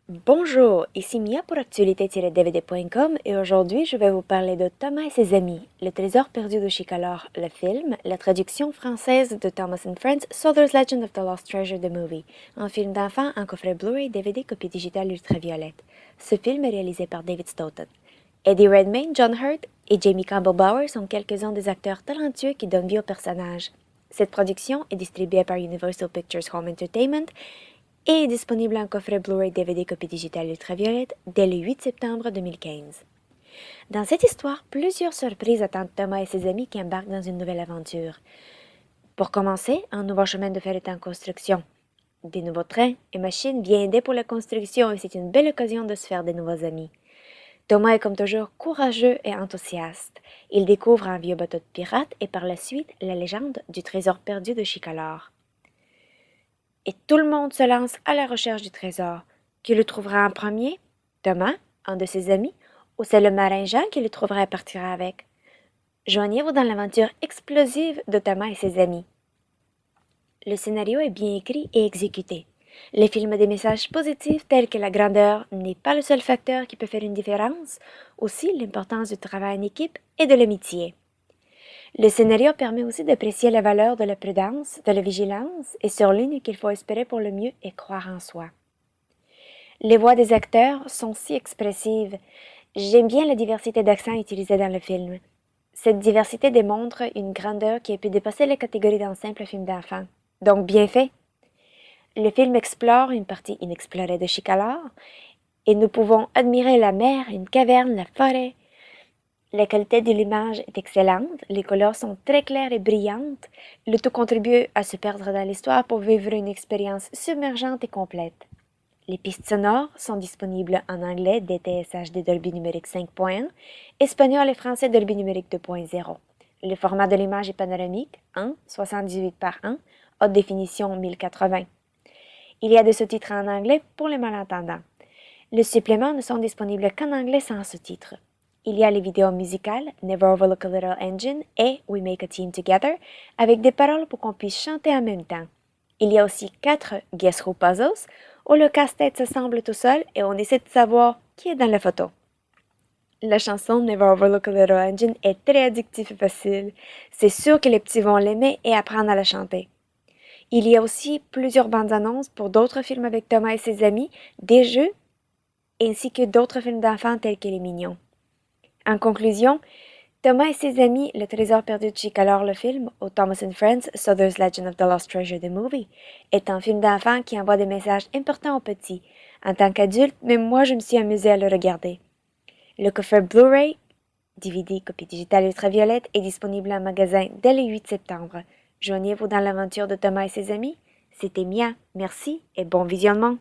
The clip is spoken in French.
Bonjour, ici Mia pour actualité-dvd.com et aujourd'hui je vais vous parler de Thomas et ses amis, Le trésor perdu de Chicolore, le film, la traduction française de Thomas and Friends, Souther's Legend of the Lost Treasure, the Movie, un film d'enfant en coffret Blu-ray DVD copie digitale ultraviolette. Ce film est réalisé par David Stoughton. Eddie Redmayne, John Hurt et Jamie Campbell-Bower sont quelques-uns des acteurs talentueux qui donnent vie au personnage. Cette production est distribuée par Universal Pictures Home Entertainment et est disponible en coffret Blu-ray DVD copie digitale ultraviolette dès le 8 septembre 2015. Dans cette histoire, plusieurs surprises attendent Thomas et ses amis qui embarquent dans une nouvelle aventure. Pour commencer, un nouveau chemin de fer est en construction. Des nouveaux trains et machines viennent aider pour la construction et c'est une belle occasion de se faire des nouveaux amis. Thomas est comme toujours courageux et enthousiaste. Il découvre un vieux bateau de pirate et par la suite la légende du trésor perdu de Chicolore. Et tout le monde se lance à la recherche du trésor. Qui le trouvera en premier? Thomas, un de ses amis, ou c'est le marin Jean qui le trouvera et partira avec? Joignez-vous dans l'aventure explosive de Thomas et ses amis. Le scénario est bien écrit et exécuté. Le film a des messages positifs tels que la grandeur n'est pas le seul facteur qui peut faire une différence, aussi l'importance du travail en équipe et de l'amitié. Le scénario permet aussi d'apprécier la valeur de la prudence, de la vigilance et surligne qu'il faut espérer pour le mieux et croire en soi. Les voix des acteurs sont si expressives. J'aime bien la diversité d'accents utilisés dans le film. Cette diversité démontre une grandeur qui a pu dépasser les catégories d'un simple film d'enfant. Donc bien fait. Le film explore une partie inexplorée de Chicolore et nous pouvons admirer la mer, une caverne, la forêt. La qualité de l'image est excellente, les couleurs sont très claires et brillantes, le tout contribue à se perdre dans l'histoire pour vivre une expérience submergente et complète. Les pistes sonores sont disponibles en anglais DTS HD Dolby numérique 5.1, espagnol et français Dolby numérique 2.0. Le format de l'image est panoramique, 1,78 par 1, haute définition 1080. Il y a des sous-titres en anglais pour les malentendants. Les suppléments ne sont disponibles qu'en anglais sans sous-titres. Il y a les vidéos musicales Never Overlook a Little Engine et We Make a Team Together avec des paroles pour qu'on puisse chanter en même temps. Il y a aussi 4 Guess Who Puzzles où le casse-tête s'assemble tout seul et on essaie de savoir qui est dans la photo. La chanson Never Overlook a Little Engine est très addictive et facile. C'est sûr que les petits vont l'aimer et apprendre à la chanter. Il y a aussi plusieurs bandes annonces pour d'autres films avec Thomas et ses amis, des jeux, ainsi que d'autres films d'enfants tels que Les Mignons. En conclusion, Thomas et ses amis, Le trésor perdu de Chicolore, le film, ou Thomas and Friends, Souther's Legend of the Lost Treasure, the Movie, est un film d'enfant qui envoie des messages importants aux petits. En tant qu'adulte, même moi je me suis amusée à le regarder. Le coffret Blu-ray, DVD, copie digitale ultraviolette, est disponible en magasin dès le 8 septembre. Joignez-vous dans l'aventure de Thomas et ses amis. C'était Mia, merci et bon visionnement.